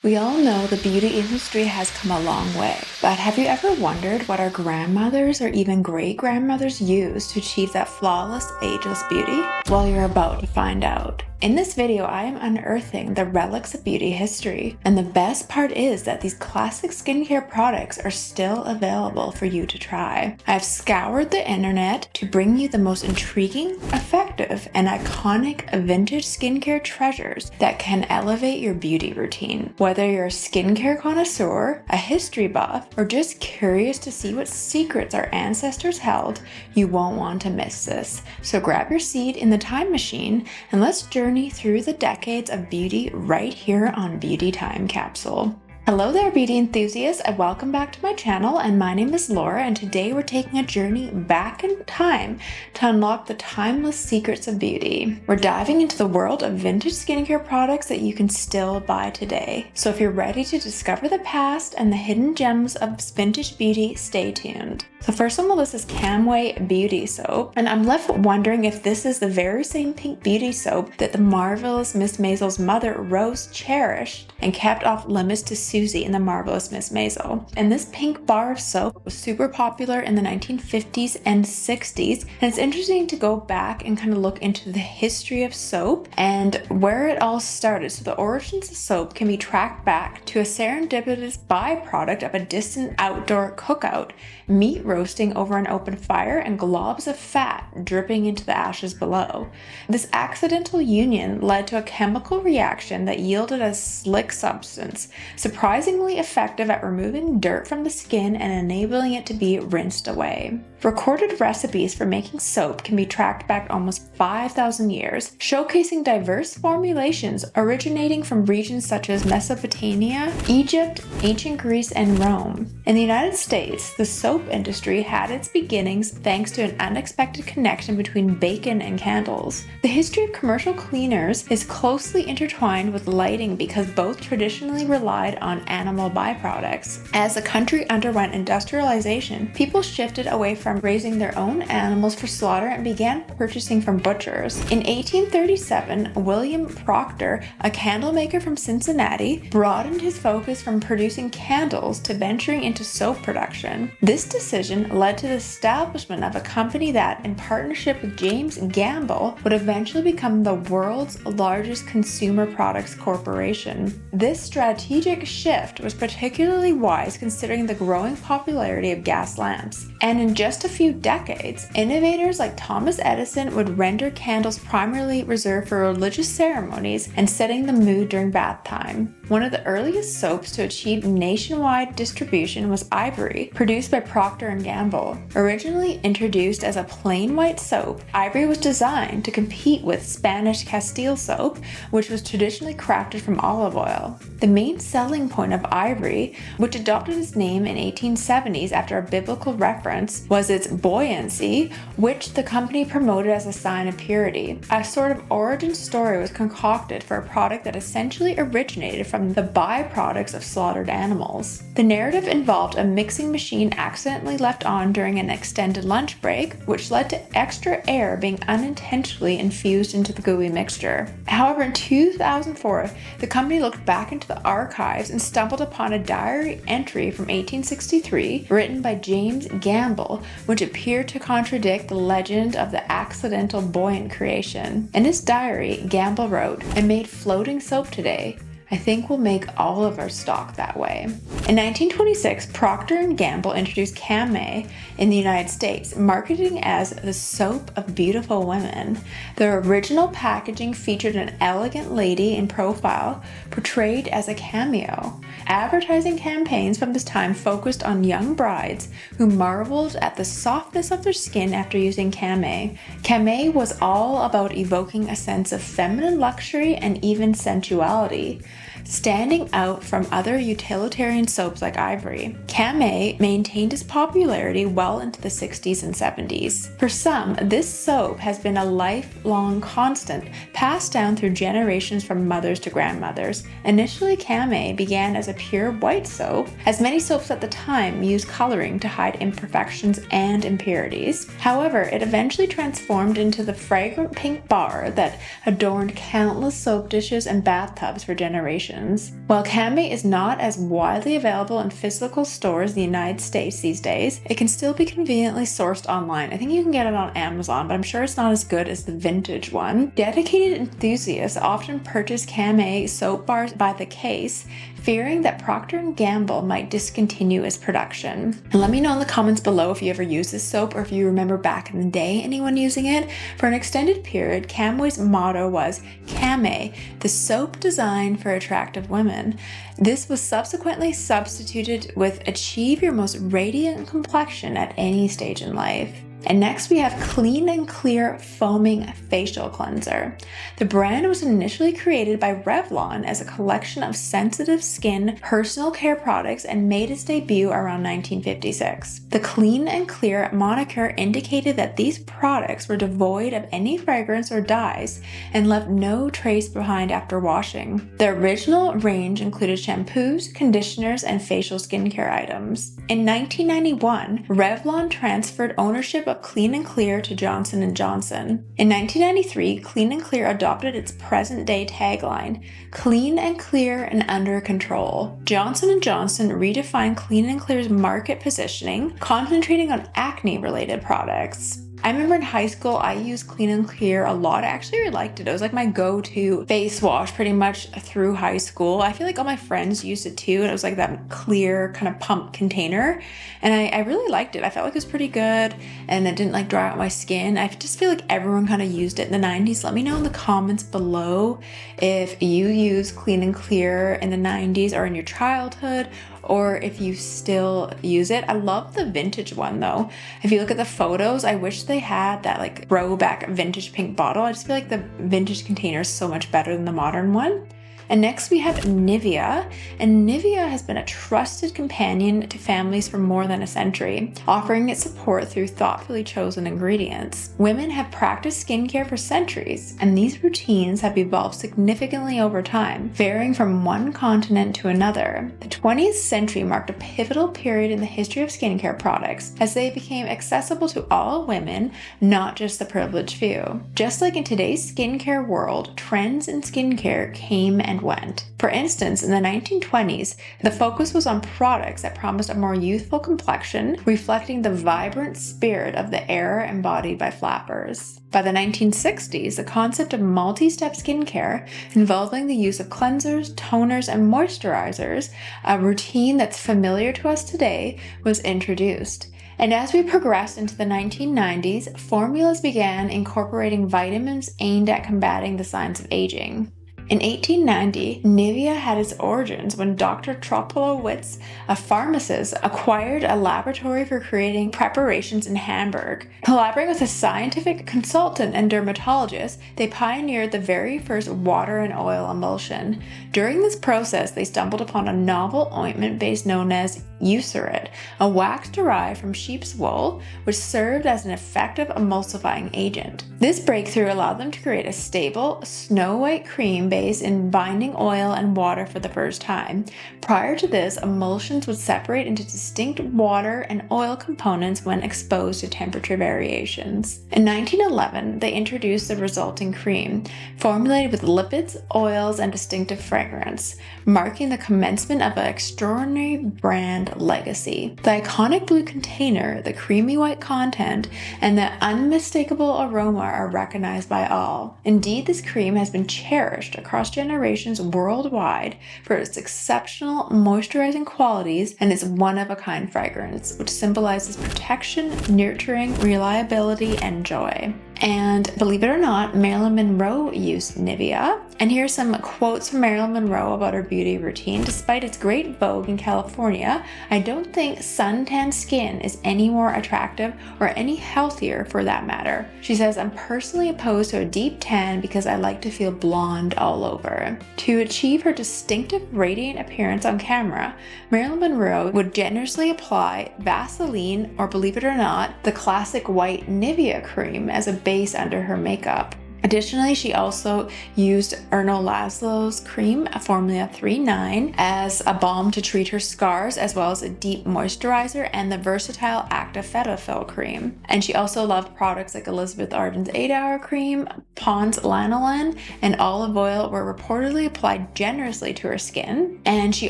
We all know the beauty industry has come a long way, but have you ever wondered what our grandmothers or even great-grandmothers used to achieve that flawless, ageless beauty? Well, you're about to find out. In this video, I am unearthing the relics of beauty history, and the best part is that these classic skincare products are still available for you to try. I've scoured the internet to bring you the most intriguing, effective, and iconic vintage skincare treasures that can elevate your beauty routine. Whether you're a skincare connoisseur, a history buff, or just curious to see what secrets our ancestors held, you won't want to miss this. So grab your seat in the time machine and let's journey through the decades of beauty right here on Beauty Time Capsule. Hello there, beauty enthusiasts, and welcome back to my channel. And my name is Laura, and today we're taking a journey back in time to unlock the timeless secrets of beauty. We're diving into the world of vintage skincare products that you can still buy today. So if you're ready to discover the past and the hidden gems of vintage beauty, stay tuned. So first on the list is Camay Beauty Soap, and I'm left wondering if this is the very same pink beauty soap that the marvelous Miss Maisel's mother, Rose, cherished and kept off limits to Susie in the marvelous Miss Maisel. And this pink bar of soap was super popular in the 1950s and 60s, and it's interesting to go back and kind of look into the history of soap and where it all started. So the origins of soap can be tracked back to a serendipitous byproduct of a distant outdoor cookout, meat roasting over an open fire and globs of fat dripping into the ashes below. This accidental union led to a chemical reaction that yielded a slick substance, surprisingly effective at removing dirt from the skin and enabling it to be rinsed away. Recorded recipes for making soap can be tracked back almost 5,000 years, showcasing diverse formulations originating from regions such as Mesopotamia, Egypt, ancient Greece, and Rome. In the United States, the soap industry had its beginnings thanks to an unexpected connection between bacon and candles. The history of commercial cleaners is closely intertwined with lighting because both traditionally relied on animal byproducts. As the country underwent industrialization, people shifted away from raising their own animals for slaughter and began purchasing from butchers. In 1837, William Proctor, a candle maker from Cincinnati, broadened his focus from producing candles to venturing into soap production. This decision led to the establishment of a company that, in partnership with James Gamble, would eventually become the world's largest consumer products corporation. This strategic shift was particularly wise considering the growing popularity of gas lamps. And in just a few decades, innovators like Thomas Edison would render candles primarily reserved for religious ceremonies and setting the mood during bath time. One of the earliest soaps to achieve nationwide distribution was Ivory, produced by Procter & Gamble. Originally introduced as a plain white soap, Ivory was designed to compete with Spanish Castile soap, which was traditionally crafted from olive oil. The main selling point of Ivory, which adopted its name in 1870s after a biblical reference, was its buoyancy, which the company promoted as a sign of purity. A sort of origin story was concocted for a product that essentially originated from the byproducts of slaughtered animals. The narrative involved a mixing machine accidentally left on during an extended lunch break, which led to extra air being unintentionally infused into the gooey mixture. However, in 2004, the company looked back into the archives and stumbled upon a diary entry from 1863 written by James Gamble, which appeared to contradict the legend of the accidental buoyant creation. In his diary, Gamble wrote, "I made floating soap today. I think we'll make all of our stock that way." In 1926, Procter & Gamble introduced Camay in the United States, marketing as the soap of beautiful women. The original packaging featured an elegant lady in profile, portrayed as a cameo. Advertising campaigns from this time focused on young brides who marveled at the softness of their skin after using Camay. Camay was all about evoking a sense of feminine luxury and even sensuality, standing out from other utilitarian soaps like Ivory. Camay maintained its popularity well into the 60s and 70s. For some, this soap has been a lifelong constant, passed down through generations from mothers to grandmothers. Initially, Camay began as a pure white soap, as many soaps at the time used coloring to hide imperfections and impurities. However, it eventually transformed into the fragrant pink bar that adorned countless soap dishes and bathtubs for generations. generations. While Camay is not as widely available in physical stores in the United States these days, it can still be conveniently sourced online. I think you can get it on Amazon, but I'm sure it's not as good as the vintage one. Dedicated enthusiasts often purchase Camay soap bars by the case, fearing that Procter & Gamble might discontinue its production. And let me know in the comments below if you ever used this soap or if you remember back in the day anyone using it. For an extended period, Camay's motto was Camay, the soap designed for attractive women. This was subsequently substituted with achieve your most radiant complexion at any stage in life. And next we have Clean and Clear Foaming Facial Cleanser. The brand was initially created by Revlon as a collection of sensitive skin personal care products and made its debut around 1956. The Clean and Clear moniker indicated that these products were devoid of any fragrance or dyes and left no trace behind after washing. The original range included shampoos, conditioners, and facial skincare items. In 1991, Revlon transferred ownership of Clean and Clear to Johnson & Johnson. In 1993, Clean and Clear adopted its present-day tagline, Clean and Clear and Under Control. Johnson & Johnson redefined Clean and Clear's market positioning, concentrating on acne-related products. I remember in high school, I used Clean and Clear a lot. I actually really liked it. It was like my go-to face wash pretty much through high school. I feel like all my friends used it too. And it was like that clear kind of pump container. And I really liked it. I felt like it was pretty good and it didn't like dry out my skin. I just feel like everyone kind of used it in the 90s. Let me know in the comments below if you use Clean and Clear in the 90s or in your childhood, or if you still use it. I love the vintage one though. If you look at the photos, I wish they had that like throwback vintage pink bottle. I just feel like the vintage container is so much better than the modern one. And next we have Nivea, and Nivea has been a trusted companion to families for more than a century, offering its support through thoughtfully chosen ingredients. Women have practiced skincare for centuries, and these routines have evolved significantly over time, varying from one continent to another. The 20th century marked a pivotal period in the history of skincare products, as they became accessible to all women, not just the privileged few. Just like in today's skincare world, trends in skincare came and went. For instance, in the 1920s, the focus was on products that promised a more youthful complexion, reflecting the vibrant spirit of the era embodied by flappers. By the 1960s, the concept of multi-step skincare, involving the use of cleansers, toners, and moisturizers, a routine that's familiar to us today, was introduced. And as we progressed into the 1990s, formulas began incorporating vitamins aimed at combating the signs of aging. In 1890, Nivea had its origins when Dr. Troplowitz, a pharmacist, acquired a laboratory for creating preparations in Hamburg. Collaborating with a scientific consultant and dermatologist, they pioneered the very first water and oil emulsion. During this process, they stumbled upon a novel ointment base known as Eucerin, a wax derived from sheep's wool, which served as an effective emulsifying agent. This breakthrough allowed them to create a stable, snow-white cream base in binding oil and water for the first time. Prior to this, emulsions would separate into distinct water and oil components when exposed to temperature variations. In 1911, they introduced the resulting cream, formulated with lipids, oils, and distinctive fragrance, marking the commencement of an extraordinary brand legacy. The iconic blue container, the creamy white content, and the unmistakable aroma are recognized by all. Indeed, this cream has been cherished across generations worldwide for its exceptional moisturizing qualities and its one-of-a-kind fragrance, which symbolizes protection, nurturing, reliability, and joy. And believe it or not, Marilyn Monroe used Nivea. And here's some quotes from Marilyn Monroe about her beauty routine. Despite its great vogue in California, I don't think suntan skin is any more attractive or any healthier for that matter. She says, I'm personally opposed to a deep tan because I like to feel blonde all over. To achieve her distinctive radiant appearance on camera, Marilyn Monroe would generously apply Vaseline, or believe it or not, the classic white Nivea cream as a base under her makeup. Additionally, she also used Erno Laszlo's cream, Formula 39, as a balm to treat her scars, as well as a deep moisturizer and the versatile Active Cetaphil cream. And she also loved products like Elizabeth Arden's 8-Hour Cream, Pond's Lanolin, and olive oil were reportedly applied generously to her skin. And she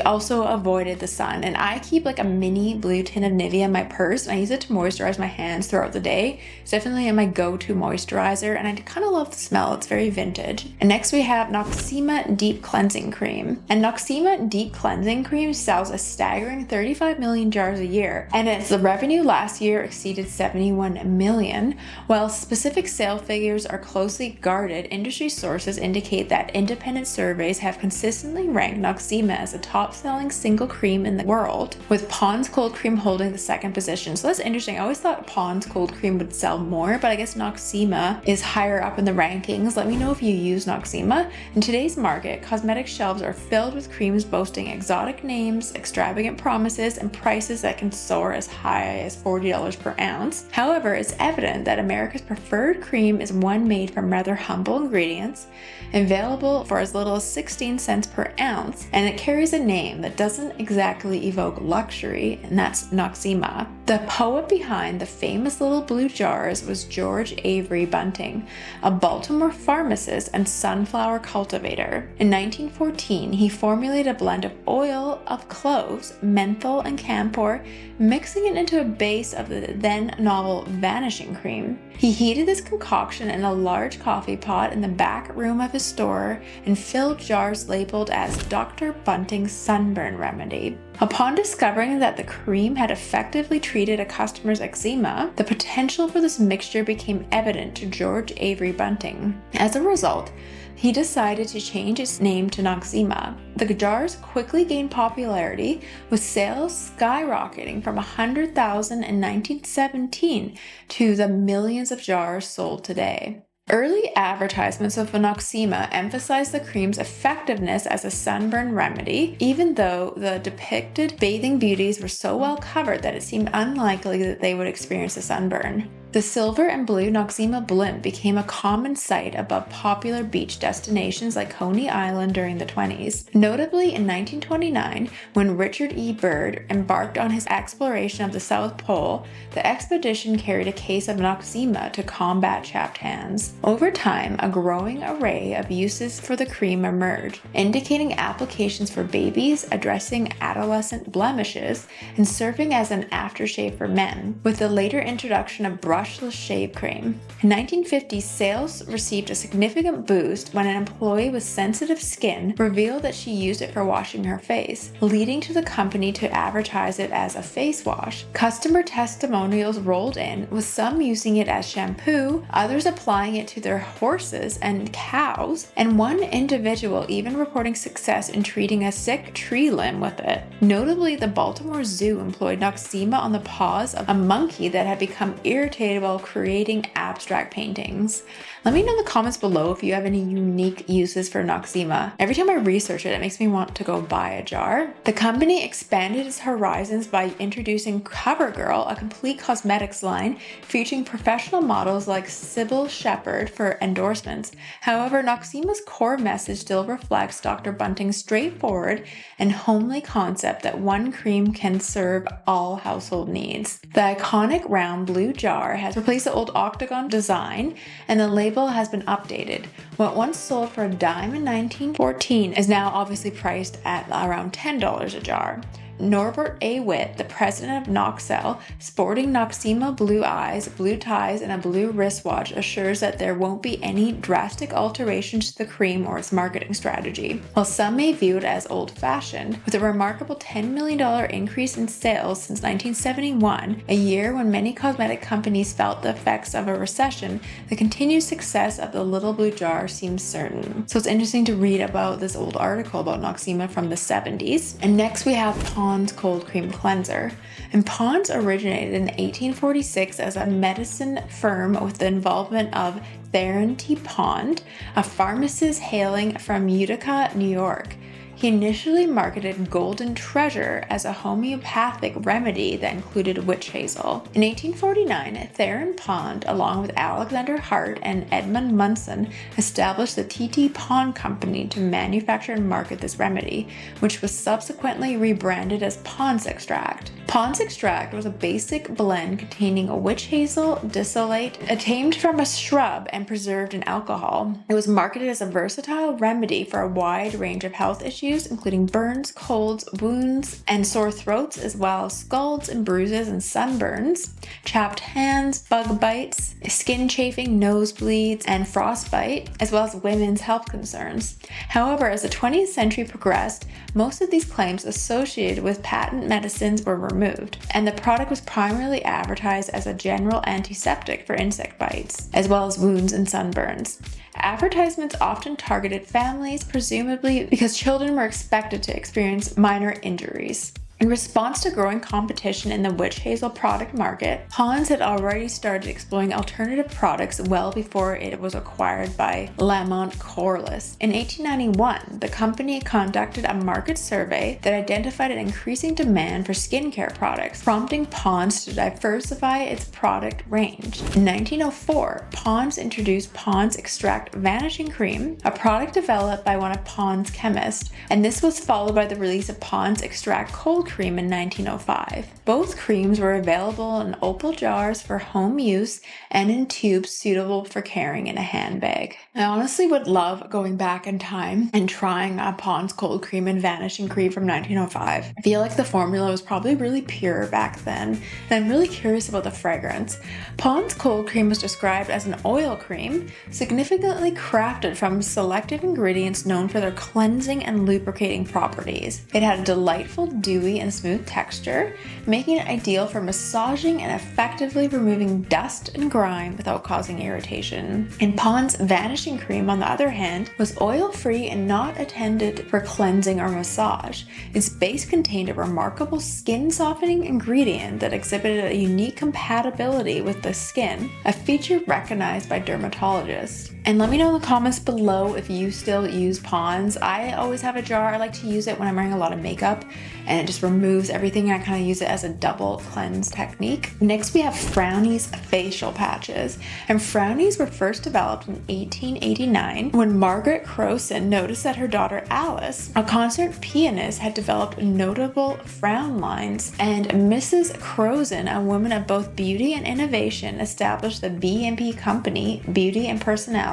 also avoided the sun. And I keep like a mini blue tin of Nivea in my purse, and I use it to moisturize my hands throughout the day. It's definitely my go-to moisturizer, and I kind of love the smell. It's very vintage. And next we have Noxzema Deep Cleansing Cream. And Noxzema Deep Cleansing Cream sells a staggering 35 million jars a year, and its revenue last year exceeded 71 million. While specific sale figures are closely guarded, industry sources indicate that independent surveys have consistently ranked Noxzema as a top-selling single cream in the world, with Pond's Cold Cream holding the second position. So that's interesting. I always thought Pond's Cold Cream would sell more, but I guess Noxzema is higher up in the rankings. Let me know if you use Noxzema. In today's market, cosmetic shelves are filled with creams boasting exotic names, extravagant promises, and prices that can soar as high as $40 per ounce. However, it's evident that America's preferred cream is one made from rather humble ingredients, available for as little as 16 cents per ounce, and it carries a name that doesn't exactly evoke luxury, and that's Noxzema. The poet behind the famous little blue jars was George Avery Bunting, a Baltimore pharmacist and sunflower cultivator. In 1914, he formulated a blend of oil of cloves, menthol, and camphor, mixing it into a base of the then novel Vanishing Cream. He heated this concoction in a large coffee pot in the back room of his store and filled jars labeled as Dr. Bunting's Sunburn Remedy. Upon discovering that the cream had effectively treated a customer's eczema, the potential for this mixture became evident to George Avery Bunting. As a result, he decided to change its name to Noxzema. The jars quickly gained popularity, with sales skyrocketing from 100,000 in 1917 to the millions of jars sold today. Early advertisements of Noxzema emphasized the cream's effectiveness as a sunburn remedy, even though the depicted bathing beauties were so well covered that it seemed unlikely that they would experience a sunburn. The silver and blue Noxzema blimp became a common sight above popular beach destinations like Coney Island during the 1920s. Notably, in 1929, when Richard E. Byrd embarked on his exploration of the South Pole, the expedition carried a case of Noxzema to combat chapped hands. Over time, a growing array of uses for the cream emerged, indicating applications for babies, addressing adolescent blemishes, and serving as an aftershave for men, with the later introduction of brushless shave cream. In 1950, sales received a significant boost when an employee with sensitive skin revealed that she used it for washing her face, leading to the company to advertise it as a face wash. Customer testimonials rolled in, with some using it as shampoo, others applying it to their horses and cows, and one individual even reporting success in treating a sick tree limb with it. Notably, the Baltimore Zoo employed Noxzema on the paws of a monkey that had become irritated while creating abstract paintings. Let me know in the comments below if you have any unique uses for Noxzema. Every time I research it, it makes me want to go buy a jar. The company expanded its horizons by introducing CoverGirl, a complete cosmetics line featuring professional models like Sybil Shepherd for endorsements. However, Noxzema's core message still reflects Dr. Bunting's straightforward and homely concept that one cream can serve all household needs. The iconic round blue jar has replaced the old octagon design, and the label has been updated. What once sold for a dime in 1914 is now obviously priced at around $10 a jar. Norbert A. Witt, the president of Noxel, sporting Noxzema blue eyes, blue ties, and a blue wristwatch, assures that there won't be any drastic alterations to the cream or its marketing strategy. While some may view it as old-fashioned, with a remarkable $10 million increase in sales since 1971, a year when many cosmetic companies felt the effects of a recession, the continued success of the little blue jar seems certain. So it's interesting to read about this old article about Noxzema from the 70s. And next we have Pond's Cold Cream Cleanser. And Pond's originated in 1846 as a medicine firm with the involvement of Theron T. Pond, a pharmacist hailing from Utica, New York. He initially marketed Golden Treasure as a homeopathic remedy that included witch hazel. In 1849, Theron Pond, along with Alexander Hart and Edmund Munson, established the T.T. Pond Company to manufacture and market this remedy, which was subsequently rebranded as Pond's Extract. Pond's Extract was a basic blend containing a witch hazel distillate obtained from a shrub and preserved in alcohol. It was marketed as a versatile remedy for a wide range of health issues, including burns, colds, wounds, and sore throats, as well as scalds and bruises and sunburns, chapped hands, bug bites, skin chafing, nosebleeds, and frostbite, as well as women's health concerns. However, as the 20th century progressed, most of these claims associated with patent medicines were removed, and the product was primarily advertised as a general antiseptic for insect bites, as well as wounds and sunburns. Advertisements often targeted families, presumably because children were expected to experience minor injuries. In response to growing competition in the witch hazel product market, Pond's had already started exploring alternative products well before it was acquired by Lamont Corliss. In 1891, the company conducted a market survey that identified an increasing demand for skincare products, prompting Pond's to diversify its product range. In 1904, Pond's introduced Pond's Extract Vanishing Cream, a product developed by one of Pond's chemists, and this was followed by the release of Pond's Extract Cold Cream in 1905. Both creams were available in opal jars for home use and in tubes suitable for carrying in a handbag. I honestly would love going back in time and trying a Pond's Cold Cream and Vanishing Cream from 1905. I feel like the formula was probably really pure back then, and I'm really curious about the fragrance. Pond's Cold Cream was described as an oil cream, significantly crafted from selected ingredients known for their cleansing and lubricating properties. It had a delightful, dewy, and smooth texture, making it ideal for massaging and effectively removing dust and grime without causing irritation. And Pond's Vanishing Cream, on the other hand, was oil-free and not intended for cleansing or massage. Its base contained a remarkable skin-softening ingredient that exhibited a unique compatibility with the skin, a feature recognized by dermatologists. And let me know in the comments below if you still use Pond's. I always have a jar. I like to use it when I'm wearing a lot of makeup, and it just removes everything. I kind of use it as a double cleanse technique. Next, we have Frownies facial patches. And Frownies were first developed in 1889 when Margaret Crowson noticed that her daughter Alice, a concert pianist, had developed notable frown lines. And Mrs. Crowson, a woman of both beauty and innovation, established the B&P Company, Beauty and Personality,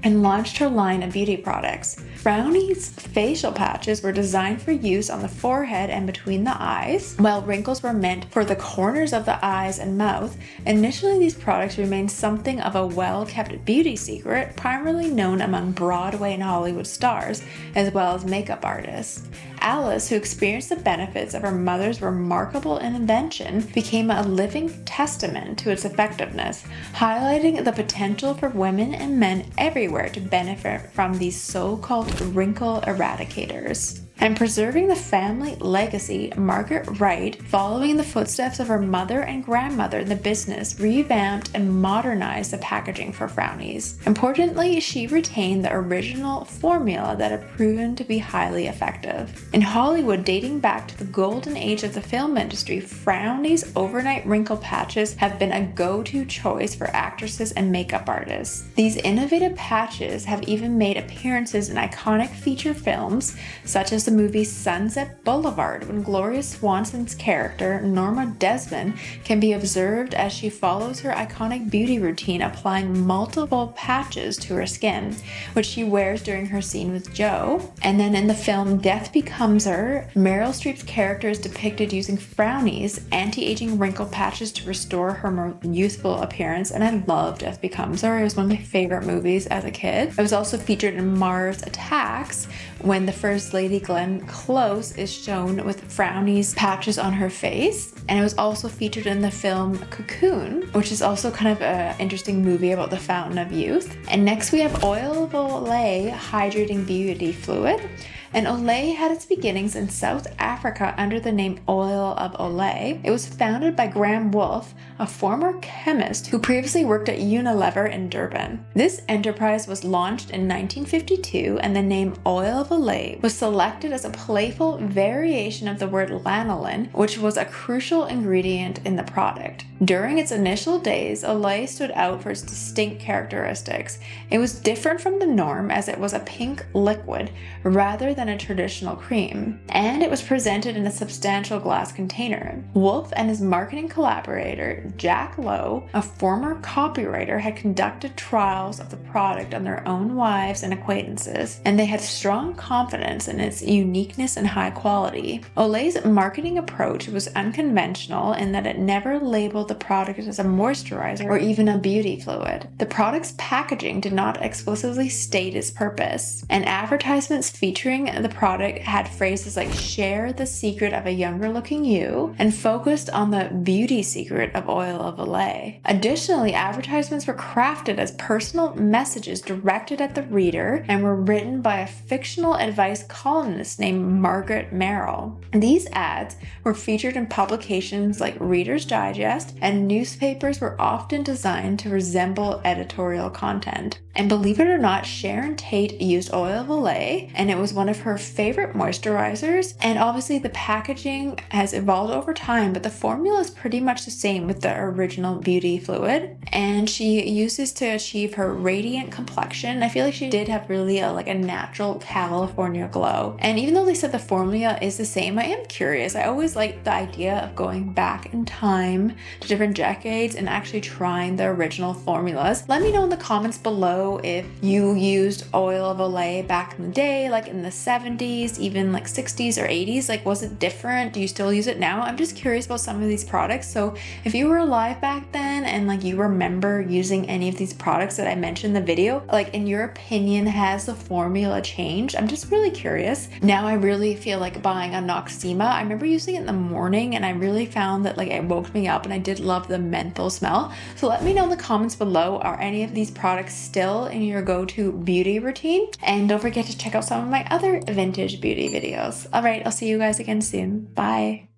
and launched her line of beauty products. Frownies facial patches were designed for use on the forehead and between the eyes, while wrinkles were meant for the corners of the eyes and mouth. Initially, these products remained something of a well-kept beauty secret, primarily known among Broadway and Hollywood stars, as well as makeup artists. Alice, who experienced the benefits of her mother's remarkable invention, became a living testament to its effectiveness, highlighting the potential for women and men everywhere to benefit from these so-called wrinkle eradicators. And preserving the family legacy, Margaret Wright, following in the footsteps of her mother and grandmother in the business, revamped and modernized the packaging for Frownies. Importantly, she retained the original formula that had proven to be highly effective. In Hollywood, dating back to the golden age of the film industry, Frownies overnight wrinkle patches have been a go-to choice for actresses and makeup artists. These innovative patches have even made appearances in iconic feature films, such as the movie Sunset Boulevard, when Gloria Swanson's character, Norma Desmond, can be observed as she follows her iconic beauty routine, applying multiple patches to her skin, which she wears during her scene with Joe. And then in the film Death Becomes Her, Meryl Streep's character is depicted using Frownies, anti-aging wrinkle patches to restore her more youthful appearance, and I love Death Becomes Her. It was one of my favorite movies as a kid. It was also featured in Mars Attacks, when the First Lady Glenn Close is shown with Frownies patches on her face. And it was also featured in the film Cocoon, which is also kind of an interesting movie about the fountain of youth. And next we have Oil of Olay Hydrating Beauty Fluid. And Olay had its beginnings in South Africa under the name Oil of Olay. It was founded by Graham Wolfe, a former chemist who previously worked at Unilever in Durban. This enterprise was launched in 1952, and the name Oil of Olay was selected as a playful variation of the word lanolin, which was a crucial ingredient in the product. During its initial days, Olay stood out for its distinct characteristics. It was different from the norm as it was a pink liquid rather than a traditional cream, and it was presented in a substantial glass container. Wolfe and his marketing collaborator, Jack Lowe, a former copywriter, had conducted trials of the product on their own wives and acquaintances, and they had strong confidence in its uniqueness and high quality. Olay's marketing approach was unconventional in that it never labeled the product as a moisturizer or even a beauty fluid. The product's packaging did not explicitly state its purpose, and advertisements featuring the product had phrases like "share the secret of a younger looking you" and focused on the beauty secret of Oil of Olay. Additionally, advertisements were crafted as personal messages directed at the reader and were written by a fictional advice columnist named Margaret Merrill. These ads were featured in publications like Reader's Digest, and newspapers were often designed to resemble editorial content. And believe it or not, Sharon Tate used Oil of Olay, and it was one of her favorite moisturizers. And obviously the packaging has evolved over time, but the formula is pretty much the same with the original beauty fluid. And she uses to achieve her radiant complexion. I feel like she did have really a natural California glow. And even though they said the formula is the same, I am curious. I always like the idea of going back in time to different decades and actually trying the original formulas. Let me know in the comments below if you used Oil of Olay back in the day, like in the 70s, even like 60s or 80s. Like, was it different? Do you still use it now? I'm just curious about some of these products. So if you were alive back then and like you remember using any of these products that I mentioned in the video, like in your opinion, has the formula changed? I'm just really curious. Now I really feel like buying a Noxzema. I remember using it in the morning and I really found that like it woke me up, and I did love the menthol smell. So let me know in the comments below, are any of these products still in your go-to beauty routine? And don't forget to check out some of my other vintage beauty videos. All right, I'll see you guys again soon. Bye.